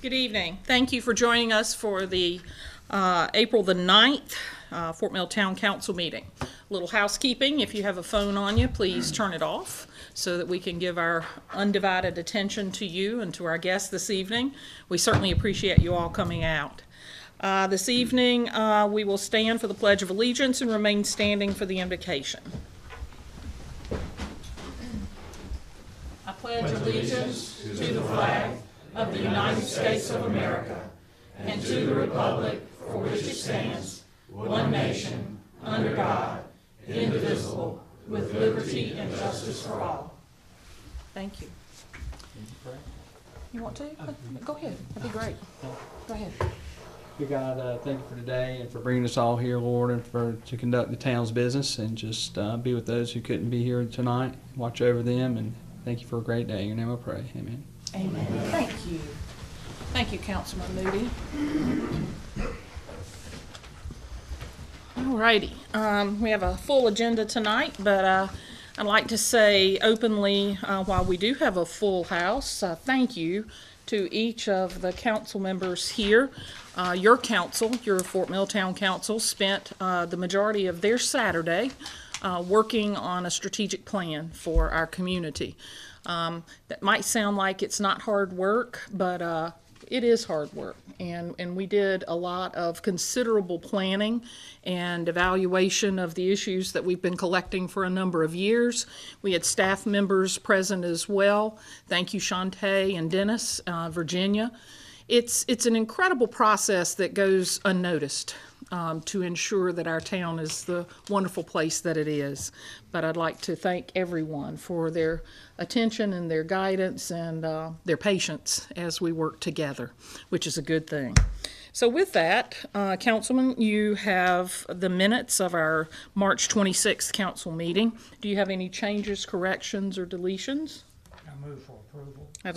Good evening. Thank you for joining us for the April the 9th Fort Mill Town Council meeting. A little housekeeping. If you have a phone on you, please turn it off so that we can give our undivided attention to you and to our guests this evening. We certainly appreciate you all coming out. This evening, we will stand for the Pledge of Allegiance and remain standing for the invocation. I pledge allegiance to the flag of the United States of America and to the republic for which it stands, one nation, under God, indivisible, with liberty and justice for all. Thank you. You want to? Go ahead. That'd be great. Go ahead. Dear God, thank you for today and for bringing us all here, Lord, and to conduct the town's business and just be with those who couldn't be here tonight. Watch over them, and thank you for a great day. In your name I pray. Amen. Amen. Thank you. Thank you, Councilman Moody. All righty. We have a full agenda tonight, but I'd like to say openly, while we do have a full house, thank you to each of the council members here. Your council, your Fort Mill Town Council, spent the majority of their Saturday working on a strategic plan for our community. That might sound like it's not hard work, but it is hard work. And we did a lot of considerable planning and evaluation of the issues that we've been collecting for a number of years. We had staff members present as well. Thank you, Shantae and Dennis, Virginia. It's an incredible process that goes unnoticed to ensure that our town is the wonderful place that it is. But I'd like to thank everyone for their attention and their guidance and their patience as we work together, which is a good thing. So with that, Councilman, you have the minutes of our March 26th council meeting. Do you have any changes, corrections, or deletions? I move for approval. I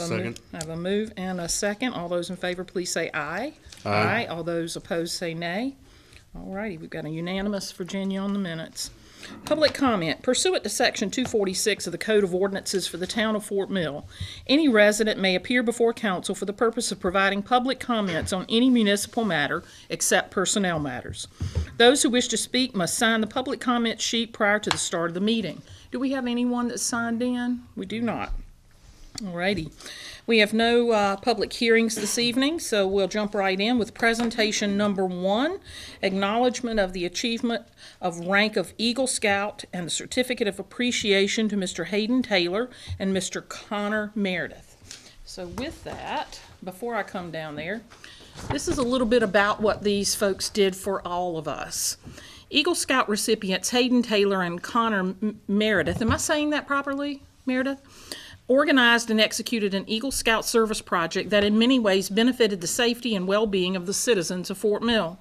have a move and a second. All those in favor, please say aye. Aye. All those opposed say nay. All righty, we've got a unanimous Virginia on the minutes. Public comment. Pursuant to Section 246 of the Code of Ordinances for the Town of Fort Mill, any resident may appear before council for the purpose of providing public comments on any municipal matter except personnel matters. Those who wish to speak must sign the public comment sheet prior to the start of the meeting. Do we have anyone that's signed in? We do not. All righty. We have no public hearings this evening, so we'll jump right in with presentation number 1, acknowledgement of the achievement of rank of Eagle Scout and the certificate of appreciation to Mr. Hayden Taylor and Mr. Connor Meredith. So with that, before I come down there, this is a little bit about what these folks did for all of us. Eagle Scout recipients Hayden Taylor and Connor Meredith, am I saying that properly, Meredith? Organized and executed an Eagle Scout service project that in many ways benefited the safety and well-being of the citizens of Fort Mill.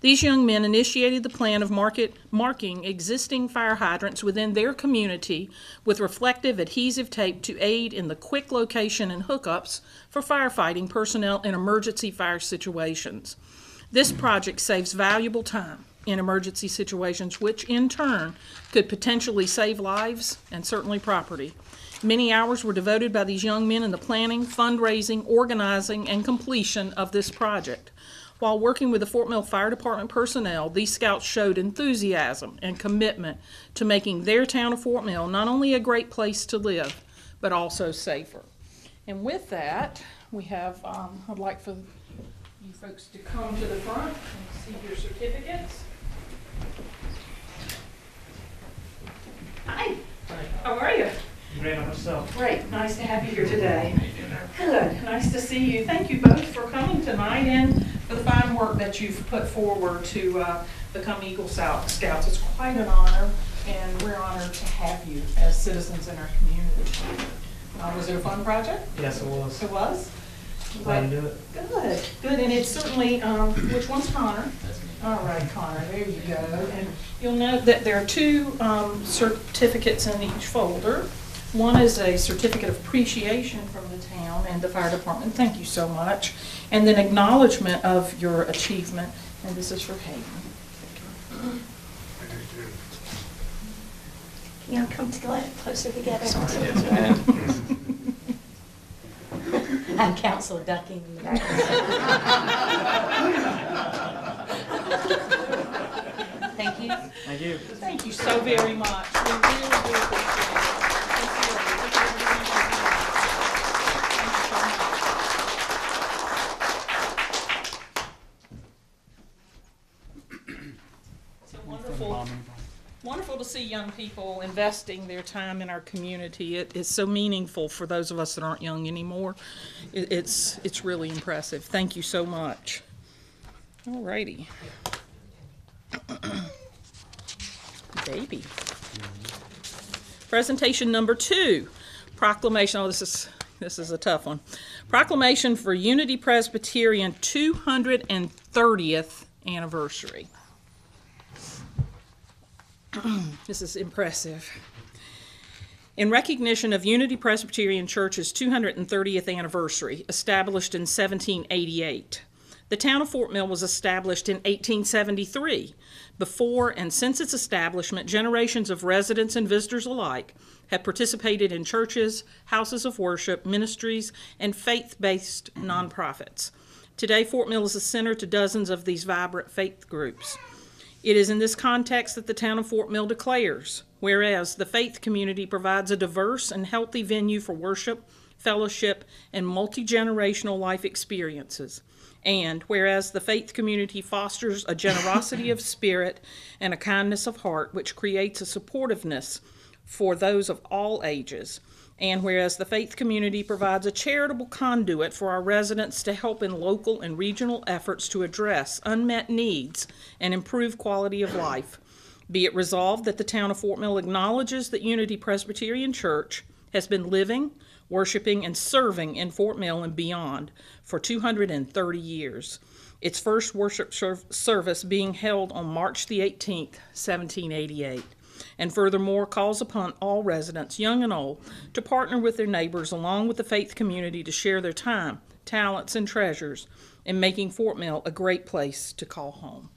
These young men initiated the plan of marking existing fire hydrants within their community with reflective adhesive tape to aid in the quick location and hookups for firefighting personnel in emergency fire situations. This project saves valuable time in emergency situations, which in turn could potentially save lives and certainly property. Many hours were devoted by these young men in the planning, fundraising, organizing, and completion of this project. While working with the Fort Mill Fire Department personnel, these scouts showed enthusiasm and commitment to making their town of Fort Mill not only a great place to live, but also safer. And with that, we have, I'd like for you folks to come to the front and see your certificates. Hi, how are you? Great on myself. Great, nice to have you here today. Good, nice to see you. Thank you both for coming tonight and for the fine work that you've put forward to become Eagle Scouts. It's quite an honor, and we're honored to have you as citizens in our community. Was it a fun project? Yes, it was. It was? Glad to do it. Good, good, and it's certainly, which one's Connor? That's me. All right, Connor, there you go. And you'll note that there are 2 certificates in each folder. One is a certificate of appreciation from the town and the fire department. Thank you so much. And then acknowledgement of your achievement. And this is for Hayden. Can you come closer together? got council ducking in the background. Thank you. Thank you. Thank you so very much. We really do appreciate it. So wonderful. Wonderful to see young people investing their time in our community. It is so meaningful for those of us that aren't young anymore. It's really impressive. Thank you so much. All righty. Baby. Presentation number 2, proclamation. Oh, this is a tough one. Proclamation for Unity Presbyterian 230th anniversary. This is impressive. In recognition of Unity Presbyterian Church's 230th anniversary, established in 1788, the town of Fort Mill was established in 1873. Before and since its establishment, generations of residents and visitors alike have participated in churches, houses of worship, ministries, and faith-based nonprofits. Today, Fort Mill is a center to dozens of these vibrant faith groups. It is in this context that the town of Fort Mill declares, whereas the faith community provides a diverse and healthy venue for worship, fellowship, and multi-generational life experiences, and whereas the faith community fosters a generosity of spirit and a kindness of heart which creates a supportiveness for those of all ages, and whereas the faith community provides a charitable conduit for our residents to help in local and regional efforts to address unmet needs and improve quality of life, be it resolved that the town of Fort Mill acknowledges that Unity Presbyterian Church has been living, worshiping, and serving in Fort Mill and beyond for 230 years. Its first worship service being held on March the 18th, 1788. And furthermore calls upon all residents, young and old, to partner with their neighbors along with the faith community to share their time, talents, and treasures in making Fort Mill a great place to call home.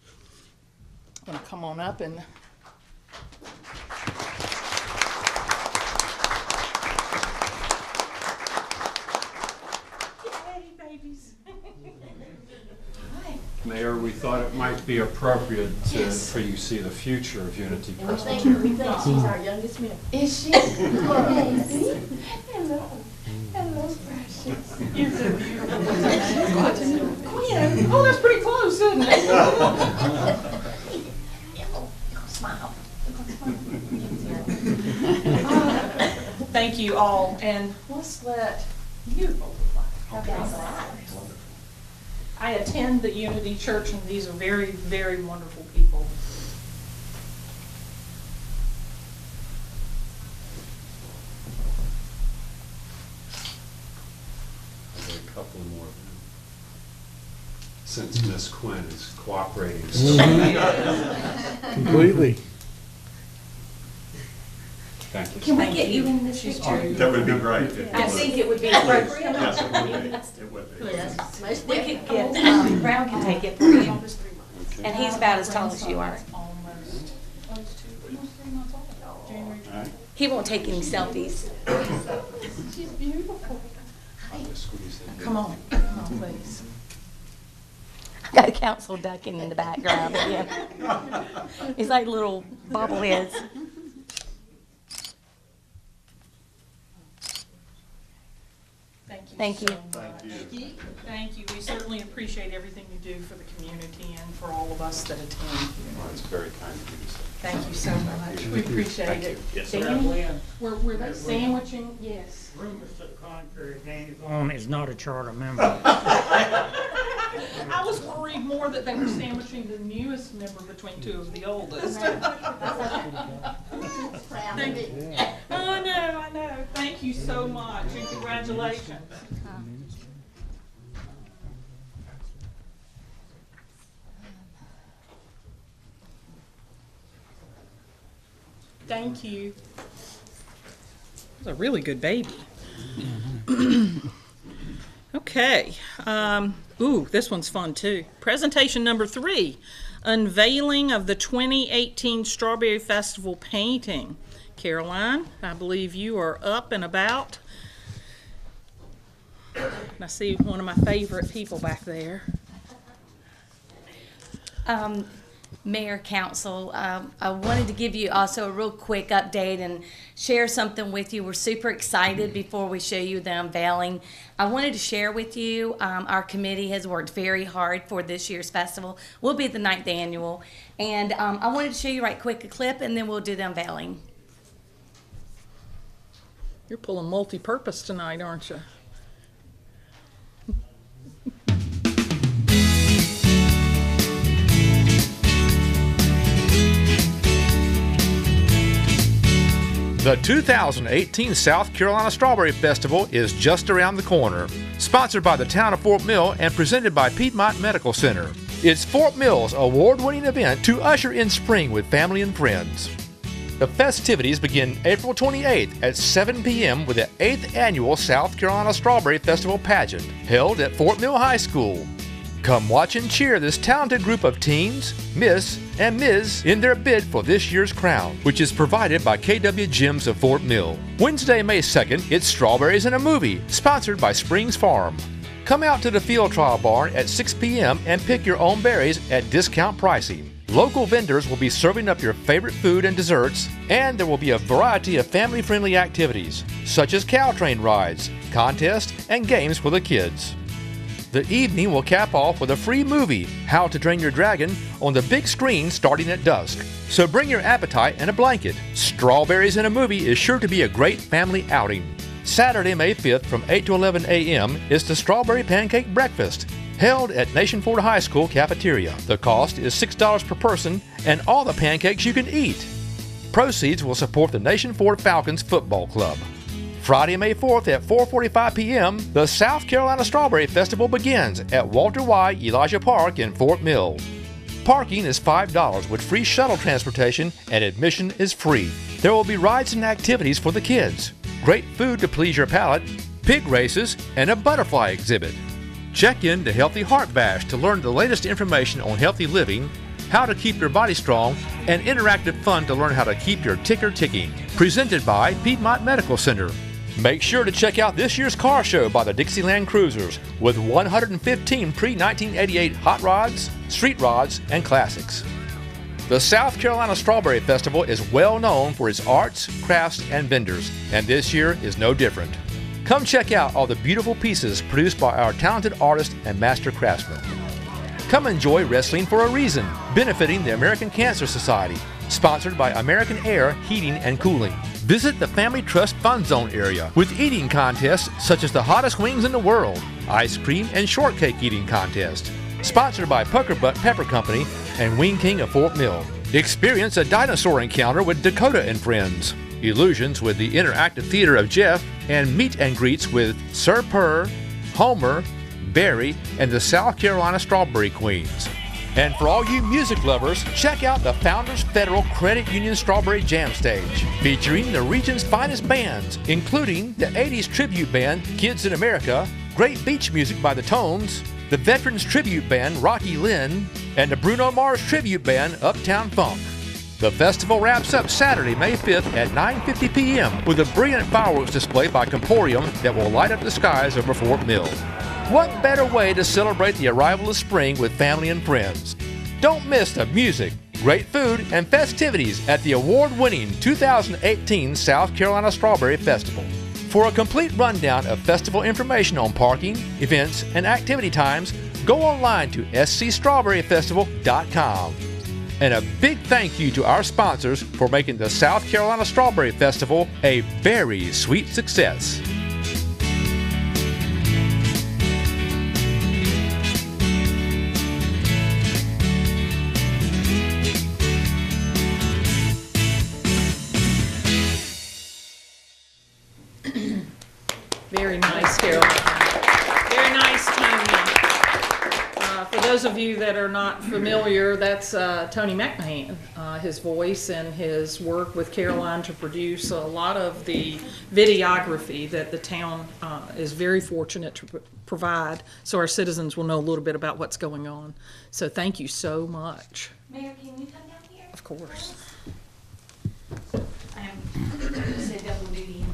I'm going to come on up and hey, babies. Mayor, we thought it might be appropriate for you to see the future of Unity We Presbyterian. think she's our youngest member. Is she? Oh, baby. Hello. Hello, precious. You're so beautiful. Quinn. Oh, that's pretty close, isn't it? Smile. Thank you all, and let's let you Okay. I attend the Unity Church, and these are very, very wonderful people. There are a couple more. Since Miss Quinn is cooperating so Completely. Thank you. Can we get you in this picture? That would be great. I think it would be appropriate. Yes, it would be. It would be. Yes. We could get, Brown can take it for you. And he's about as tall as you are. Almost 3 months old. January. All right. He won't take any selfies. She's beautiful. I'll just squeeze that in. Come on, please. Got a council ducking in the background. Yeah. He's like little bobbleheads. Thank you. Thank you. so much. Thank you. We certainly appreciate everything you do for the community and for all of us that attend. Well, it's very kind of you to say. Thank you so much. We appreciate Thank it. you. Yes, Dan, were they sandwiching? Yes. Rumors to the contrary, Danny Vaughn is not a charter member. I was worried more that they were sandwiching the newest member between two of the oldest. Thank you. I know. Thank you so much, and congratulations. Thank you. That's a really good baby. Okay. Ooh, this one's fun too. Presentation number 3, unveiling of the 2018 Strawberry Festival painting. Caroline, I believe you are up and about. And I see one of my favorite people back there. Mayor, Council, I wanted to give you also a real quick update and share something with you. We're super excited before we show you the unveiling. I wanted to share with you, our committee has worked very hard for this year's festival. We'll be the 9th annual. And I wanted to show you right quick a clip, and then we'll do the unveiling. You're pulling multi-purpose tonight, aren't you? The 2018 South Carolina Strawberry Festival is just around the corner. Sponsored by the town of Fort Mill and presented by Piedmont Medical Center. It's Fort Mill's award-winning event to usher in spring with family and friends. The festivities begin April 28th at 7 p.m. with the 8th annual South Carolina Strawberry Festival pageant held at Fort Mill High School. Come watch and cheer this talented group of teens, Miss and Ms. in their bid for this year's crown, which is provided by KW Gyms of Fort Mill. Wednesday, May 2nd, it's Strawberries in a Movie, sponsored by Springs Farm. Come out to the Field Trial Barn at 6 p.m. and pick your own berries at discount pricing. Local vendors will be serving up your favorite food and desserts, and there will be a variety of family-friendly activities, such as cow train rides, contests, and games for the kids. The evening will cap off with a free movie, How to Train Your Dragon, on the big screen starting at dusk. So bring your appetite and a blanket. Strawberries in a Movie is sure to be a great family outing. Saturday, May 5th from 8 to 11 a.m. is the Strawberry Pancake Breakfast, held at Nation Ford High School cafeteria. The cost is $6 per person and all the pancakes you can eat. Proceeds will support the Nation Ford Falcons Football Club. Friday, May 4th at 4:45 p.m., the South Carolina Strawberry Festival begins at Walter Y. Elijah Park in Fort Mill. Parking is $5 with free shuttle transportation and admission is free. There will be rides and activities for the kids, great food to please your palate, pig races, and a butterfly exhibit. Check in to Healthy Heart Bash to learn the latest information on healthy living, how to keep your body strong, and interactive fun to learn how to keep your ticker ticking. Presented by Piedmont Medical Center. Make sure to check out this year's car show by the Dixieland Cruisers with 115 pre-1988 hot rods, street rods, and classics. The South Carolina Strawberry Festival is well known for its arts, crafts, and vendors, and this year is no different. Come check out all the beautiful pieces produced by our talented artists and master craftsmen. Come enjoy Wrestling for a Reason, benefiting the American Cancer Society, sponsored by American Air Heating and Cooling. Visit the Family Trust Fun Zone area with eating contests such as the hottest wings in the world, ice cream and shortcake eating contest, sponsored by Pucker Butt Pepper Company and Wing King of Fort Mill. Experience a dinosaur encounter with Dakota and Friends, illusions with the Interactive Theater of Jeff, and meet and greets with Sir Purr, Homer, Barry, and the South Carolina Strawberry Queens. And for all you music lovers, check out the Founders Federal Credit Union Strawberry Jam Stage, featuring the region's finest bands, including the 80s tribute band Kids in America, great beach music by the Tones, the Veterans Tribute Band Rocky Lynn, and the Bruno Mars Tribute Band Uptown Funk. The festival wraps up Saturday, May 5th at 9:50 p.m. with a brilliant fireworks display by Comporium that will light up the skies over Fort Mill. What better way to celebrate the arrival of spring with family and friends? Don't miss the music, great food, and festivities at the award-winning 2018 South Carolina Strawberry Festival. For a complete rundown of festival information on parking, events, and activity times, go online to scstrawberryfestival.com. And a big thank you to our sponsors for making the South Carolina Strawberry Festival a very sweet success. Very nice, Carol. Very nice, Tony. For those of you that are not familiar, that's Tony McMahon, his voice and his work with Caroline to produce a lot of the videography that the town is very fortunate to provide, so our citizens will know a little bit about what's going on. So thank you so much. Mayor, can you come down here? Of course. I am double duty.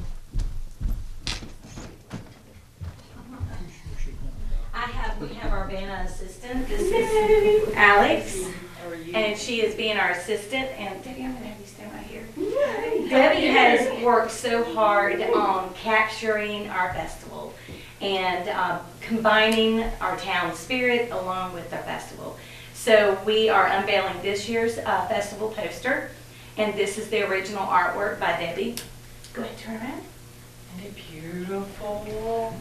Urbana assistant. This is Alex, and she is being our assistant. And Debbie, I'm gonna have you stand right here. Debbie has worked so hard on capturing our festival and combining our town spirit along with our festival. So we are unveiling this year's festival poster, and this is the original artwork by Debbie. Go ahead, turn around. Isn't it beautiful?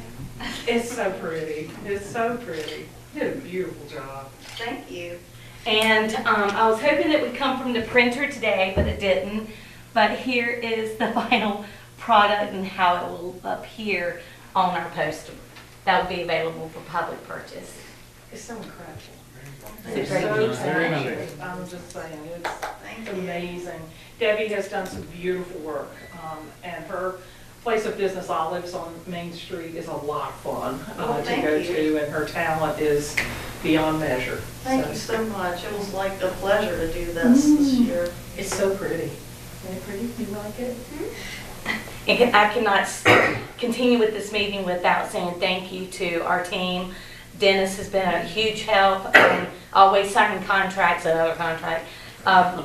It's so pretty. It's so pretty. You did a beautiful job. Thank you. And I was hoping it would come from the printer today, but it didn't. But here is the final product and how it will appear on our poster. That will be available for public purchase. It's so incredible. It's It's very so exciting. I'm just saying, it's amazing. Debbie has done some beautiful work, and her place of business, Olives on Main Street, is a lot of fun to go to, and her talent is beyond measure. Thank you so much. It was like a pleasure to do this year. It's so pretty. Isn't it pretty? You like it? And I cannot continue with this meeting without saying thank you to our team. Dennis has been a huge help, always signing contracts, another contract.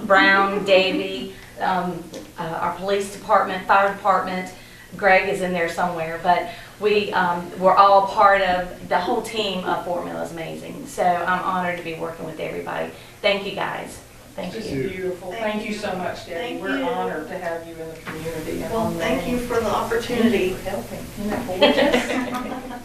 Brown, Davey, our police department, fire department, Greg is in there somewhere, but we're all part of, the whole team of Fort Mill is amazing. So I'm honored to be working with everybody. Thank you guys. Thank It's you. beautiful. Thank you so much, Debbie. Thank We're you. honored to have you in the community. and Well, on the thank you name. for the opportunity. For helping. Isn't that gorgeous?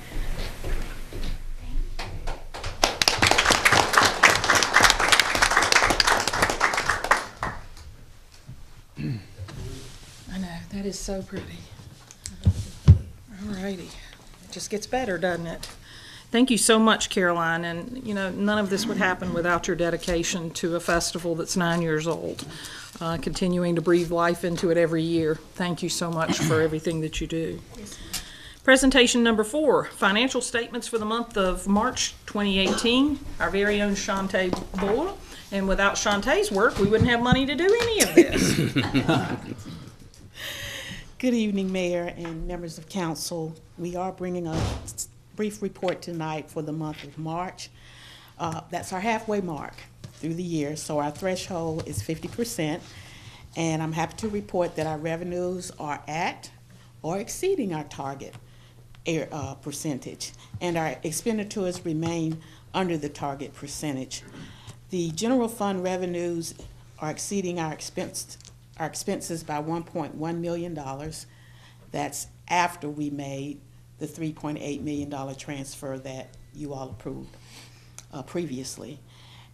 I know, that is so pretty. All righty. It just gets better, doesn't it? Thank you so much, Caroline, and, you know, none of this would happen without your dedication to a festival that's 9 years old, continuing to breathe life into it every year. Thank you so much for everything that you do. Presentation number 4, financial statements for the month of March 2018, our very own Shantae Bulla. And without Shantae's work, we wouldn't have money to do any of this. Good evening, Mayor and members of council. We are bringing a brief report tonight for the month of March. That's our halfway mark through the year, so our threshold is 50%. And I'm happy to report that our revenues are at or exceeding our target percentage, and our expenditures remain under the target percentage. The general fund revenues are exceeding our expenses by $1.1 million. That's after we made the $3.8 million transfer that you all approved previously.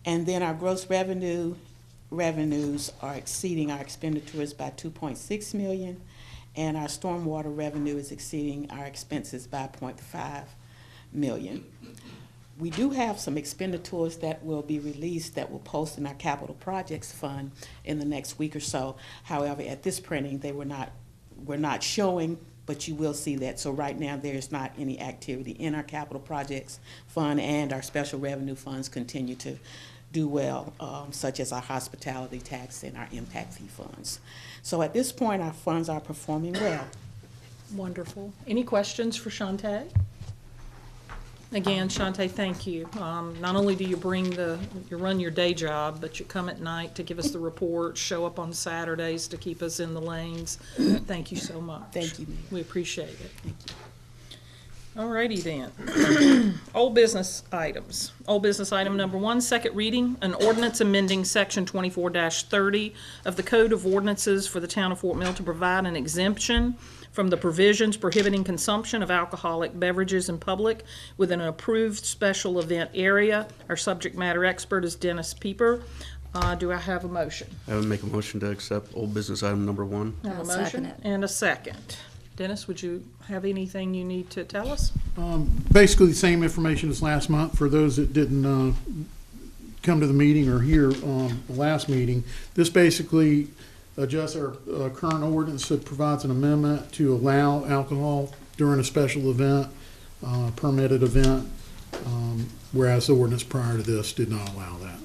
And then our gross revenues are exceeding our expenditures by $2.6 million, and our stormwater revenue is exceeding our expenses by $0.5 million. We do have some expenditures that will be released that will post in our capital projects fund in the next week or so. However, at this printing, we're not showing, but you will see that. So right now, there's not any activity in our capital projects fund, and our special revenue funds continue to do well, such as our hospitality tax and our impact fee funds. So at this point, our funds are performing well. Wonderful. Any questions for Shantae? Again, Shantae, thank you. Not only do you run your day job, but you come at night to give us the report, show up on Saturdays to keep us in the lanes. Thank you so much. Thank you, Mayor. We appreciate it. Thank you. All righty then. Old business items. Old business item number 1, second reading, an ordinance amending section 24-30 of the Code of Ordinances for the town of Fort Mill to provide an exemption from the provisions prohibiting consumption of alcoholic beverages in public within an approved special event area. Our subject matter expert is Dennis Pieper. Do I have a motion? I would make a motion to accept old business item number 1. I have a I'll motion second it. and a second. Dennis, would you have anything you need to tell us? Basically the same information as last month. For those that didn't come to the meeting or hear the last meeting, this basically adjusts our current ordinance. It provides an amendment to allow alcohol during a special event, permitted event, whereas the ordinance prior to this did not allow that.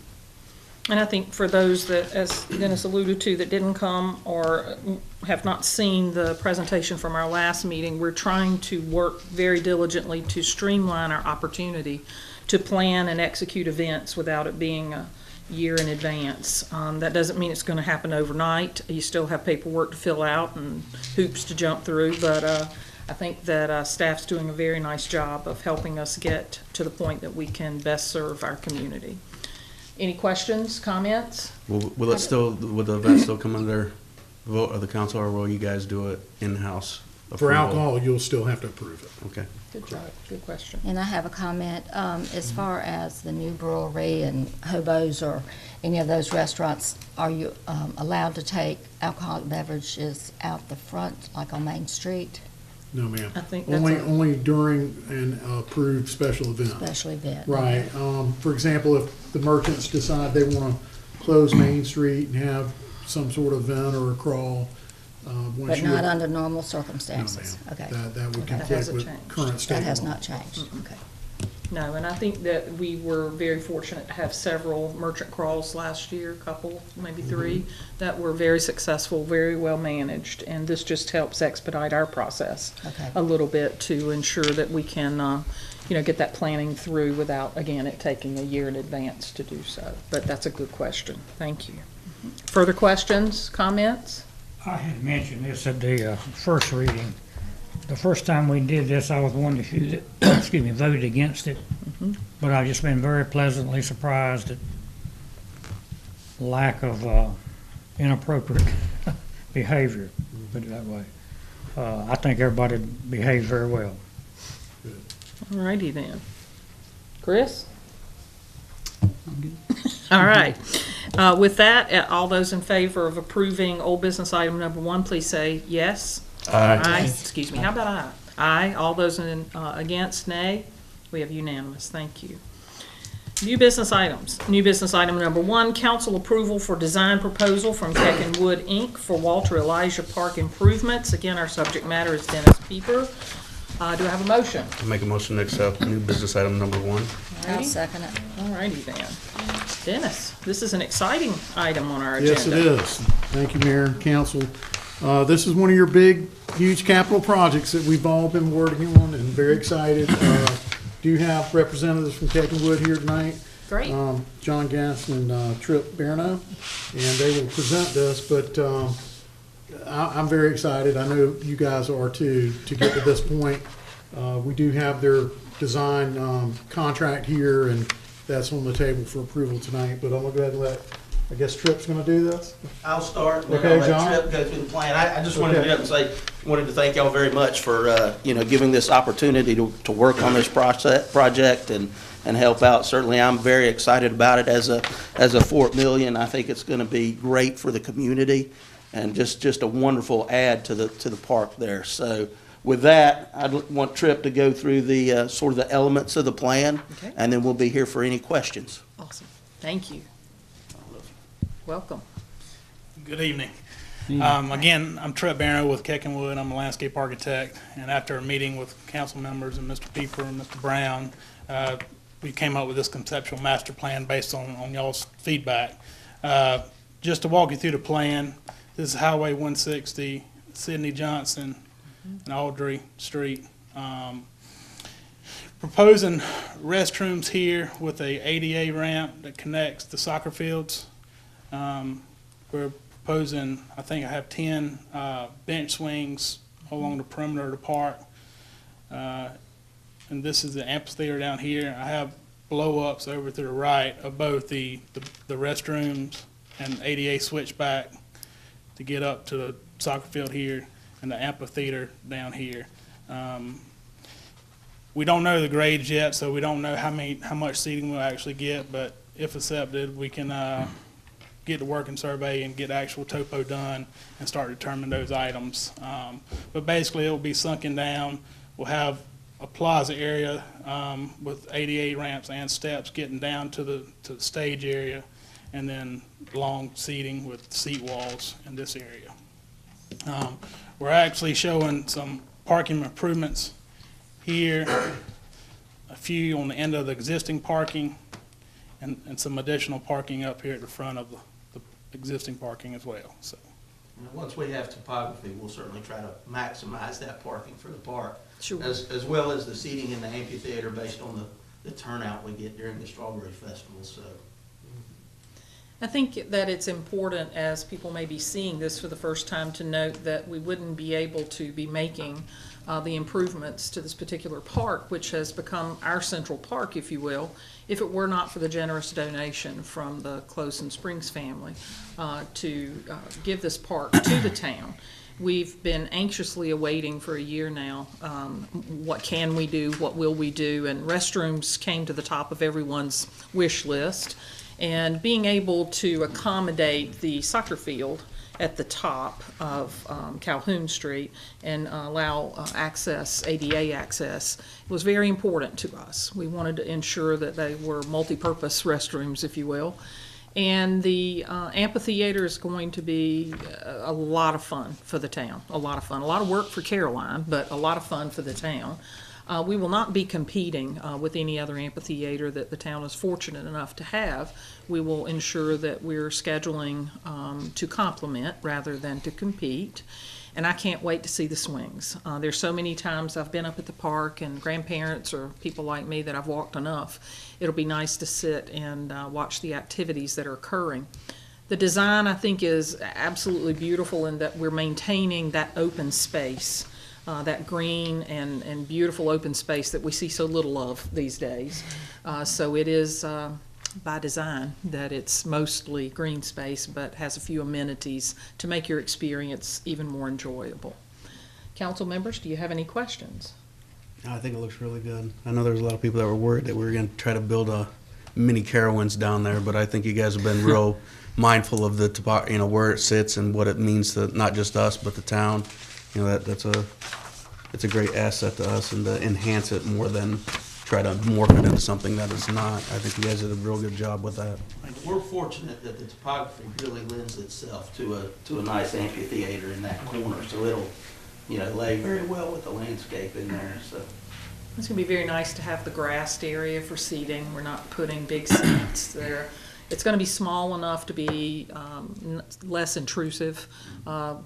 And I think for those that, as Dennis alluded to, that didn't come or have not seen the presentation from our last meeting, we're trying to work very diligently to streamline our opportunity to plan and execute events without it being a year in advance. That doesn't mean it's going to happen overnight. You still have paperwork to fill out and hoops to jump through, but I think that staff's doing a very nice job of helping us get to the point that we can best serve our community. Any questions, comments? Will the event still come under vote of the council, or will you guys do it in-house? For approval? alcohol, you'll still have to approve it. Okay. Good job, good question. And I have a comment, as far as the new brewery and Hobos or any of those restaurants, are you allowed to take alcoholic beverages out the front, like on Main Street, No, ma'am. I think that's Only during an approved special event. special event? Right. For example, if the merchants decide they want to close Main Street and have some sort of event or a crawl, once But you. not under normal No, circumstances? ma'am. Okay. That would Okay. conflict hasn't with changed. current state law. That has not changed? Okay. No, and I think that we were very fortunate to have several merchant crawls last year, a couple, maybe three, that were very successful, very well managed, and this just helps expedite our process Okay. a little bit to ensure that we can, get that planning through without, again, it taking a year in advance to do so. But that's a good question. Thank you. Further questions, comments? I had mentioned this at the first reading. The first time we did this, I was one who, voted against it. But I've just been very pleasantly surprised at lack of inappropriate behavior, put it that way. I think everybody behaved very well. All righty then. Chris? All right. With that, all those in favor of approving old business item number 1, please say yes. Aye. Excuse me, how about aye? Aye. All those against, nay? We have unanimous. Thank you. New business items. New business item number 1, council approval for design proposal from Keck and Wood, Inc. for Walter Elijah Park improvements. Again, our subject matter is Dennis Pieper. Do I have a motion? I make a motion to accept new business item number 1. I'll second it. All righty then. Dennis, this is an exciting item on our agenda. Yes, it is. Thank you, Mayor and Council. This is one of your big, huge capital projects that we've all been working on and very excited. Do have representatives from Keck and Wood here tonight. Great. John Gass and Trip Barno, and they will present this, but I'm very excited. I know you guys are too, to get to this point. We do have their design contract here, and that's on the table for approval tonight, but I'm going to go ahead and let, I guess Trip's going to do this? I'll start, and then Okay, I'll John. let Trip go through the plan. I just wanted to Okay. get up and say, wanted to thank y'all very much for, giving this opportunity to work on this project and help out. Certainly, I'm very excited about it as a Fort Million. I think it's going to be great for the community and just a wonderful add to the park there. So with that, I'd want Trip to go through the sort of the elements of the plan, Okay. and then we'll be here for any questions. Awesome. Thank you. Welcome. Good evening. Again, I'm Trip Barrow with Keck and Wood. I'm a landscape architect, and after a meeting with council members and Mr. Pieper and Mr. Brown, we came up with this conceptual master plan based on y'all's feedback. Just to walk you through the plan, this is Highway 160, Sidney Johnson and Audrey Street. Proposing restrooms here with a ADA ramp that connects the soccer fields. We're proposing, I think I have 10 bench swings along the perimeter of the park. And this is the amphitheater down here. I have blow-ups over to the right of both the restrooms and ADA switchback to get up to the soccer field here and the amphitheater down here. We don't know the grades yet, so we don't know how much seating we'll actually get, but if accepted, we can get the working survey and get actual topo done and start determining those items. But basically, it will be sunken down. We'll have a plaza area with ADA ramps and steps getting down to the stage area, and then long seating with seat walls in this area. We're actually showing some parking improvements here, a few on the end of the existing parking, and some additional parking up here at the front of the existing parking as well. So, Once we have topography, we'll certainly try to maximize that parking for the park. Sure. As well as the seating in the amphitheater based on the turnout we get during the Strawberry Festival, so. I think that it's important, as people may be seeing this for the first time, to note that we wouldn't be able to be making the improvements to this particular park, which has become our central park, if you will, if it were not for the generous donation from the Close and Springs family to give this park to the town. We've been anxiously awaiting for a year now, what can we do, what will we do, and restrooms came to the top of everyone's wish list. And being able to accommodate the soccer field at the top of Calhoun Street and allow access, ADA access, was very important to us. We wanted to ensure that they were multi-purpose restrooms, if you will. And the amphitheater is going to be a lot of fun for the town, a lot of fun. A lot of work for Caroline, but a lot of fun for the town. We will not be competing with any other amphitheater that the town is fortunate enough to have. We will ensure that we're scheduling to complement rather than to compete. And I can't wait to see the swings. There's so many times I've been up at the park, and grandparents or people like me that I've walked enough. It'll be nice to sit and watch the activities that are occurring. The design, I think, is absolutely beautiful in that we're maintaining that open space. That green and beautiful open space that we see so little of these days. So it is by design that it's mostly green space, but has a few amenities to make your experience even more enjoyable. Council members, do you have any questions? I think it looks really good. I know there's a lot of people that were worried that we were going to try to build a mini Carowinds down there, but I think you guys have been real mindful of the where it sits and what it means to not just us but the town. You know, it's a great asset to us, and to enhance it more than try to morph it into something that it's not. I think you guys did a real good job with that. We're fortunate that the topography really lends itself to a nice amphitheater in that corner, so it'll, lay very well with the landscape in there, so. It's going to be very nice to have the grassed area for seating. We're not putting big seats there. It's going to be small enough to be less intrusive.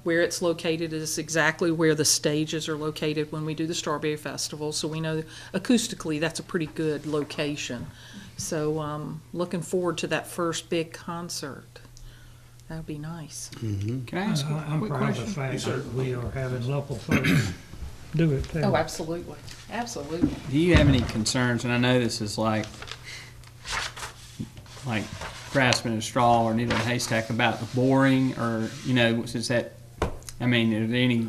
Where it's located is exactly where the stages are located when we do the Strawberry Festival, so we know acoustically that's a pretty good location. So looking forward to that first big concert. That would be nice. Mm-hmm. Can I ask a I'm quick proud of question? the fact that we are having local folks do it too. Oh, absolutely. Absolutely. Do you have any concerns, and I know this is like grasping at a straw or needle in a haystack, about the boring, or, since that, are there any,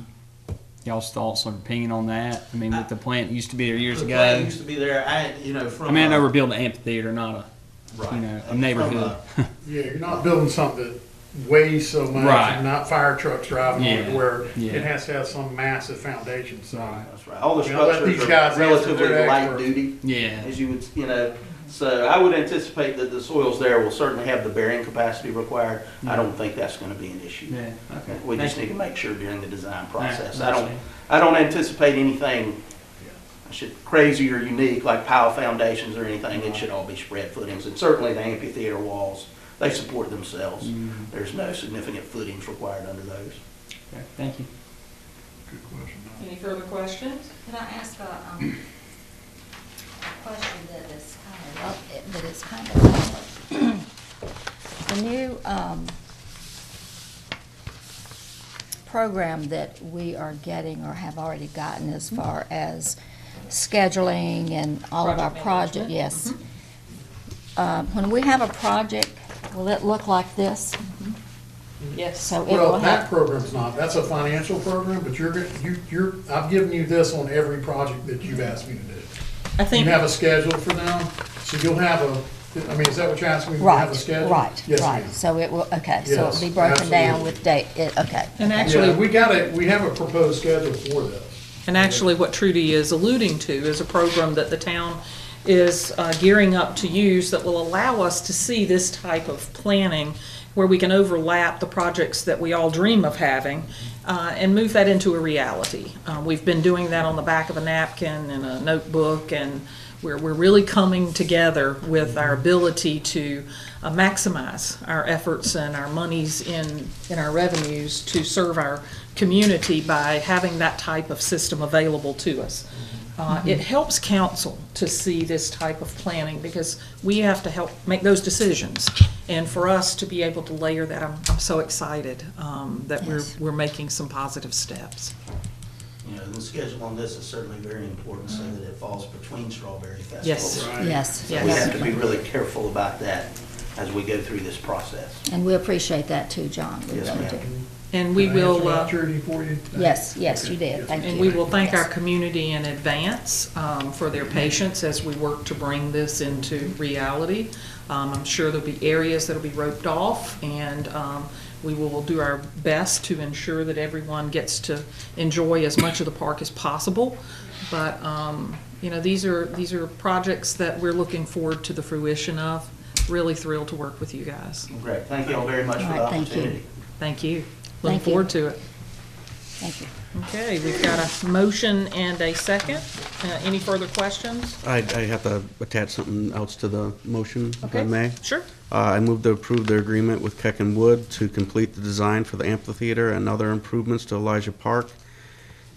y'all's thoughts or opinion on that? With the plant that used to be there years The ago. plant used to be there, from. I know we're building an amphitheater, not Right. a neighborhood. Yeah, you're not building something that weighs so much, Right. and not fire trucks driving on it, Yeah. where Yeah. it has to have some massive foundation, so. That's right. All the Let these structures guys are answer, relatively they're light experts. duty, Yeah. as you would, so I would anticipate that the soils there will certainly have the bearing capacity required. I don't think that's gonna be an issue. Yeah, okay. We just Thank need to make sure during the design process. I understand. I don't anticipate anything crazy or unique, like pile foundations or anything. It should all be spread footings, and certainly the amphitheater walls, they support themselves. There's no significant footings required under those. Okay, thank you. Good question. Any further questions? Can I ask a question that is kind of the new program that we are getting or have already gotten as far as scheduling and all of our project, yes. When we have a project, will it look like this? Yes. So it Well, will that have, program's not, that's a financial program, but I've given you this on every project that you've asked me to do. I think. You have a schedule for them, so you'll have is that what you're asking me? You have a right, schedule? right, Yes, right. ma'am. So it will, okay, so Yes, it'll be broken down absolutely. with date, okay. And actually, Yeah, we have a proposed schedule for this. And actually, what Trudy is alluding to is a program that the town is gearing up to use that will allow us to see this type of planning where we can overlap the projects that we all dream of having and move that into a reality. We've been doing that on the back of a napkin and a notebook, and we're really coming together with our ability to maximize our efforts and our monies in our revenues to serve our community by having that type of system available to us. It helps council to see this type of planning because we have to help make those decisions. And for us to be able to layer that, I'm so excited that Yes. we're making some positive steps. You know, the schedule on this is certainly very important so that it falls between Strawberry Festival. Yes. Yes. So we have to be really careful about that as we go through this process. And we appreciate that too, John. We Yes, really ma'am. do. And we will, for you? Yes, yes, you did. Thank you. and we will thank our Yes. community in advance for their patience as we work to bring this into reality. I'm sure there'll be areas that'll be roped off, and we will do our best to ensure that everyone gets to enjoy as much of the park as possible. But, you know, these are projects that we're looking forward to the fruition of. Really thrilled to work with you guys. Great. Thank you all very much for the All right, thank you. opportunity. Thank you. Looking Thank you. forward to it. Thank you. Okay, we've got a motion and a second. Any further questions? I have to attach something else to the motion, if I Okay. may. Sure. I move to approve the agreement with Keck and Wood to complete the design for the amphitheater and other improvements to Elijah Park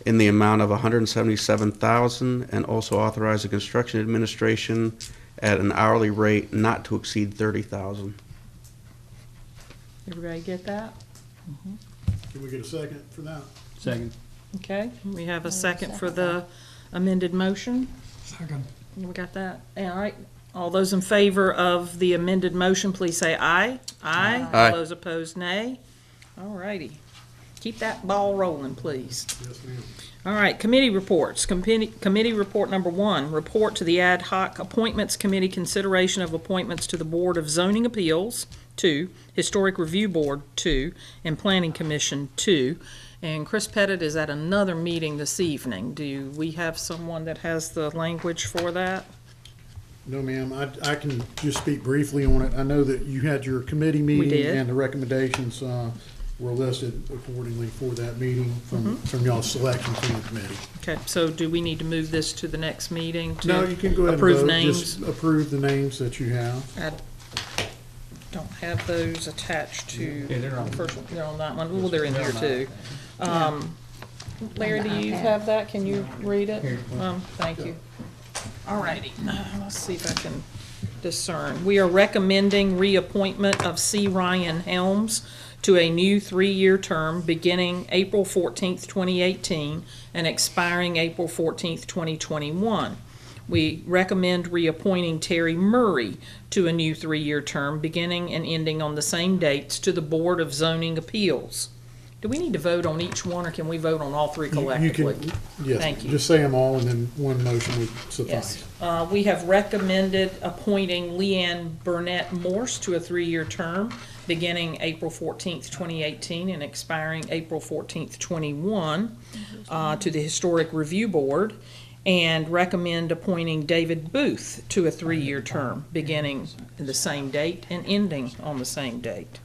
in the amount of $177,000, and also authorize the construction administration at an hourly rate not to exceed $30,000. Everybody get that? Can we get a second for that? Second. Okay, we have a second for the amended motion. Second. We got that? All right. All those in favor of the amended motion, please say aye. Aye. Aye. All those opposed, nay. All righty. Keep that ball rolling, please. Yes, ma'am. All right, committee reports. Committee report number 1, report to the Ad Hoc Appointments Committee, consideration of appointments to the Board of Zoning Appeals, 2, Historic Review Board, 2, and Planning Commission, 2. And Chris Pettit is at another meeting this evening. Do we have someone that has the language for that? No, ma'am. I can just speak briefly on it. I know that you had your committee meeting. did. And the recommendations were listed accordingly for that meeting from y'all's selection from the committee. Okay, so do we need to move this to the next meeting to No, you can go ahead and approve vote. names? Just approve the names that you have. I don't have those attached to Yeah, they're on- the first one. They're on that one. Well, they're in They're here on too. Larry, do you have that? Can you read it? Thank you. All righty. Let's see if I can discern. We are recommending reappointment of C. Ryan Helms to a new 3-year term beginning April 14th, 2018 and expiring April 14th, 2021. We recommend reappointing Terry Murray to a new 3-year term beginning and ending on the same dates to the Board of Zoning Appeals. Do we need to vote on each one, or can we vote on all 3 You collectively? can, yes, Thank you. just say them all and then one motion would suffice. Yes. We have recommended appointing Leanne Burnett Morse to a 3-year term beginning April 14th, 2018 and expiring April 14th, 21 to the Historic Review Board, and recommend appointing David Booth to a 3-year term beginning the same date and ending on the same date.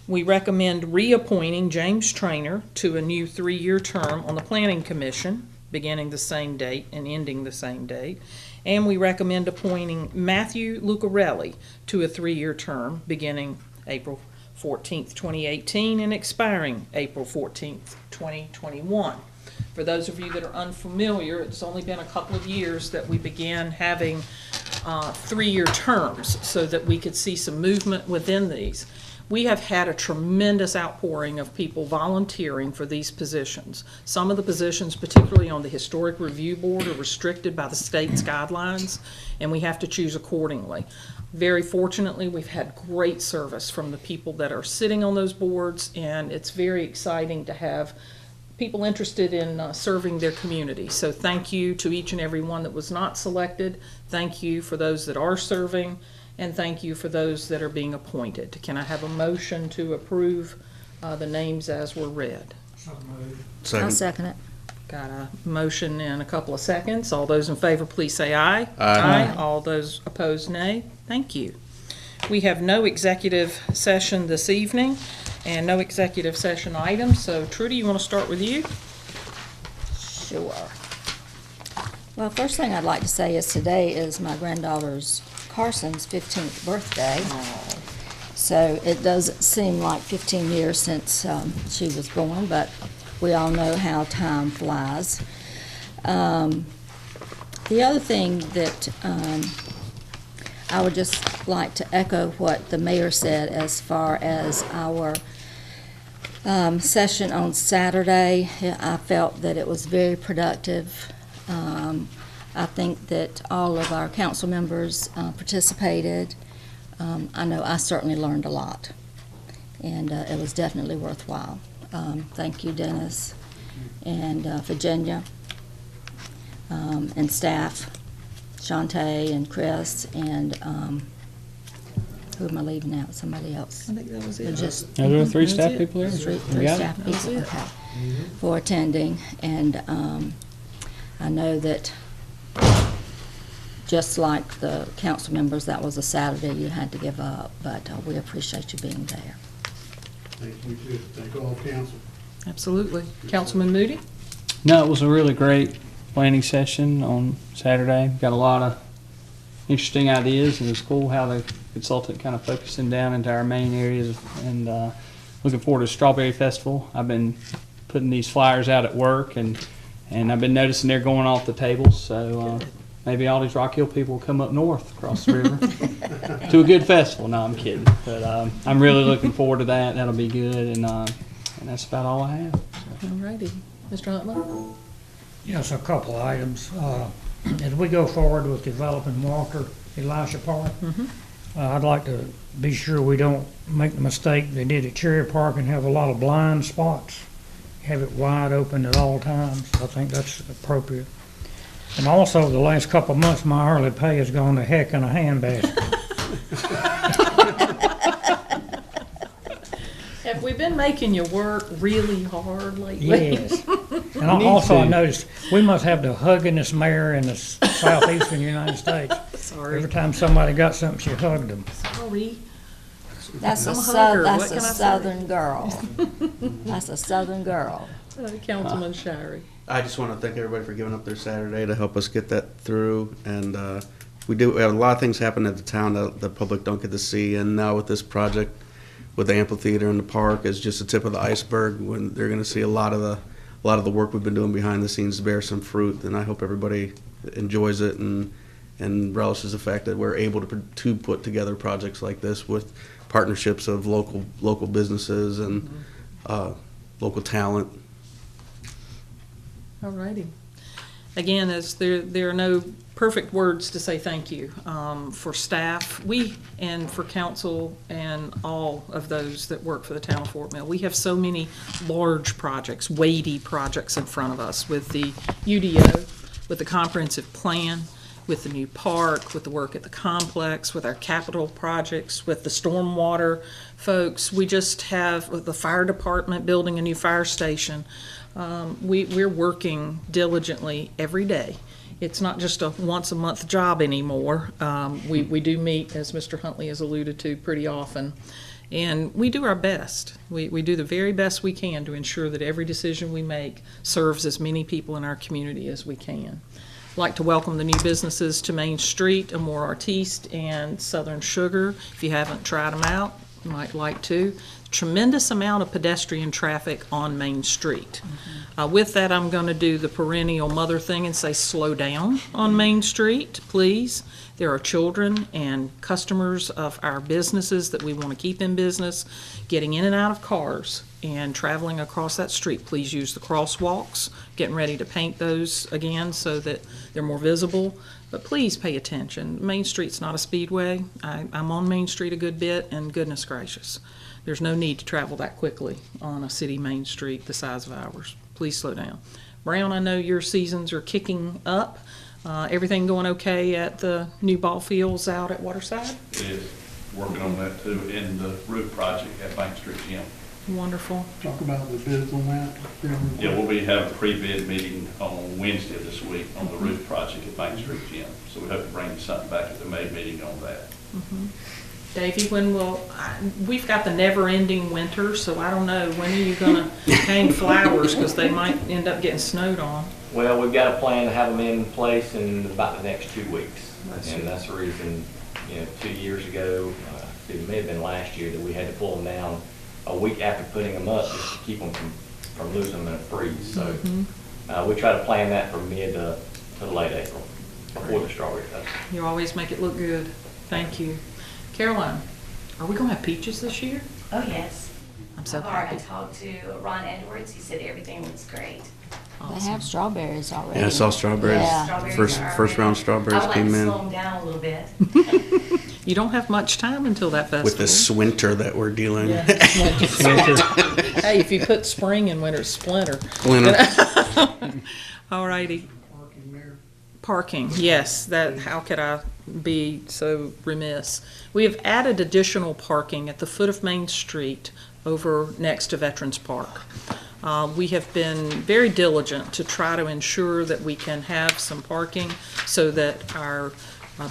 We recommend reappointing James Trainer to a new 3-year term on the Planning Commission, beginning the same date and ending the same date. And we recommend appointing Matthew Lucarelli to a 3-year term, beginning April 14th, 2018, and expiring April 14th, 2021. For those of you that are unfamiliar, it's only been a couple of years that we began having 3-year terms so that we could see some movement within these. We have had a tremendous outpouring of people volunteering for these positions. Some of the positions, particularly on the Historic Review Board, are restricted by the state's guidelines, and we have to choose accordingly. Very fortunately, we've had great service from the people that are sitting on those boards, and it's very exciting to have people interested in serving their community. So thank you to each and every one that was not selected. Thank you for those that are serving. And thank you for those that are being appointed. Can I have a motion to approve the names as were read? I'll second it. Got a motion in a couple of seconds. All those in favor, please say aye. Aye. All those opposed, nay. Thank you. We have no executive session this evening and no executive session items. So Trudy, you want to start with you? Sure. Well, first thing I'd like to say is today is my granddaughter's Carson's 15th birthday. So it doesn't seem like 15 years since she was born, but we all know how time flies. The other thing that I would just like to echo what the mayor said as far as our session on Saturday. I felt that it was very productive. I think that all of our council members participated. I know I certainly learned a lot, and it was definitely worthwhile. Thank you, Dennis, and Virginia, and staff, Shantae and Chris, and who am I leaving out? Somebody else? I think that was it. Just Now, there were three That's staff it. people here? three We got it? staff people, okay, for attending. And I know that just like the council members, that was a Saturday you had to give up, but we appreciate you being there. Thank you, too. Thank all council. Absolutely. Councilman Moody? No, it was a really great planning session on Saturday. Got a lot of interesting ideas, and it's cool how the consultant kind of focusing down into our main areas, and looking forward to Strawberry Festival. I've been putting these flyers out at work, and I've been noticing they're going off the tables, so maybe all these Rock Hill people will come up north across the river to a good festival. No, I'm kidding, but I'm really looking forward to that. That'll be good, and that's about all I have. All righty. Mr. Huntley? Yes, a couple of items. As we go forward with developing Walter Elisha Park, I'd like to be sure we don't make the mistake they did at Cherry Park and have a lot of blind spots. Have it wide open at all times. I think that's appropriate. And also, the last couple of months, my hourly pay has gone to heck in a handbasket. Have we been making you work really hard lately? Yes. And also, I noticed we must have the huggingest mayor in the southeastern United States. Sorry. Every time somebody got something, she hugged them. Sorry. That's I'm a a hugger. that's What a can I say? Southern girl. That's a Southern girl. Councilman Shirey. I just want to thank everybody for giving up their Saturday to help us get that through. And we have a lot of things happen at the town that the public don't get to see. And now with this project, with the amphitheater and the park, is just the tip of the iceberg. When they're going to see a lot of the work we've been doing behind the scenes bear some fruit. And I hope everybody enjoys it and relishes the fact that we're able to put together projects like this with partnerships of local businesses and local talent. All righty. Again, as there are no perfect words to say thank you for staff, and for council and all of those that work for the town of Fort Mill. We have so many large projects, weighty projects in front of us with the UDO, with the comprehensive plan, with the new park, with the work at the complex, with our capital projects, with the stormwater folks. We just have with the fire department building a new fire station. We're working diligently every day. It's not just a once-a-month job anymore. We do meet, as Mr. Huntley has alluded to, pretty often, and we do our best. We do the very best we can to ensure that every decision we make serves as many people in our community as we can. I'd like to welcome the new businesses to Main Street, Amore Artiste and Southern Sugar. If you haven't tried them out, you might like to. Tremendous amount of pedestrian traffic on Main Street. With that, I'm going to do the perennial mother thing and say slow down on Main Street, please. There are children and customers of our businesses that we want to keep in business getting in and out of cars and traveling across that street. Please use the crosswalks, getting ready to paint those again so that they're more visible. But please pay attention. Main Street's not a speedway. I'm on Main Street a good bit, and goodness gracious, there's no need to travel that quickly on a city Main Street the size of ours. Please slow down. Brown, I know your seasons are kicking up. Everything going okay at the new ball fields out at Waterside? It is. Working on that too, in the roof project at Bank Street Gym. Wonderful. Talk about the bids on that. Yeah, we'll be having a pre-bid meeting on Wednesday of this week on the roof project at Bank Street Gym. So we hope to bring you something back at the May meeting on that. Davey, we've got the never-ending winter, so I don't know, when are you gonna hang flowers, because they might end up getting snowed on? Well, we've got a plan to have them in place in about the next 2 weeks. That's And it. that's the reason, 2 years ago, it may have been last year, that we had to pull them down a week after putting them up just to keep them from losing them in a freeze. So we try to plan that from mid to late April. before the Strawberry Festival. You always make it look good. Thank you. Caroline, are we gonna have peaches this year? Oh, yes. I'm so I've already happy. talked to Ron Edwards. He said everything looks great. They have strawberries already. Yeah, I saw strawberries. Yeah. Strawberries are First round I strawberries would like came to in slow them down a little bit. You don't have much time until that festival. with this winter that we're dealing. Yeah. Hey, if you put spring in winter, it's splinter. All righty. Parking, yes, that, how could I be so remiss? We have added additional parking at the foot of Main Street over next to Veterans Park. We have been very diligent to try to ensure that we can have some parking so that our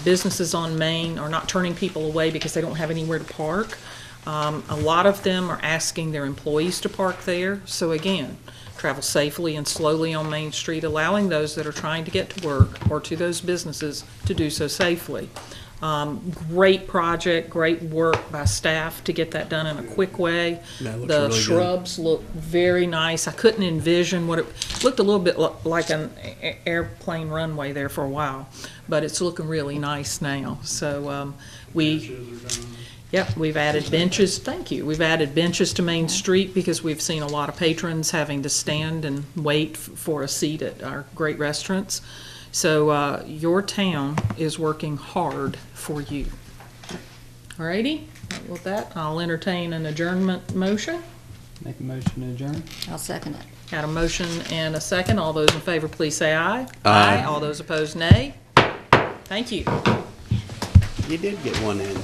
businesses on Main are not turning people away because they don't have anywhere to park. A lot of them are asking their employees to park there. So again, travel safely and slowly on Main Street, allowing those that are trying to get to work or to those businesses to do so safely. Great project, great work by staff to get that done in a quick way. That looks The really good. shrubs look very nice. I couldn't envision what it looked a little bit like an airplane runway there for a while, but it's looking really nice now. So Yep, we've added benches, thank you. We've added benches to Main Street because we've seen a lot of patrons having to stand and wait for a seat at our great restaurants. So your town is working hard for you. All righty, with that, I'll entertain an adjournment motion. Make a motion to adjourn. I'll second it. Got a motion and a second. All those in favor, please say aye. Aye. All those opposed, nay. Thank you. You did get one in.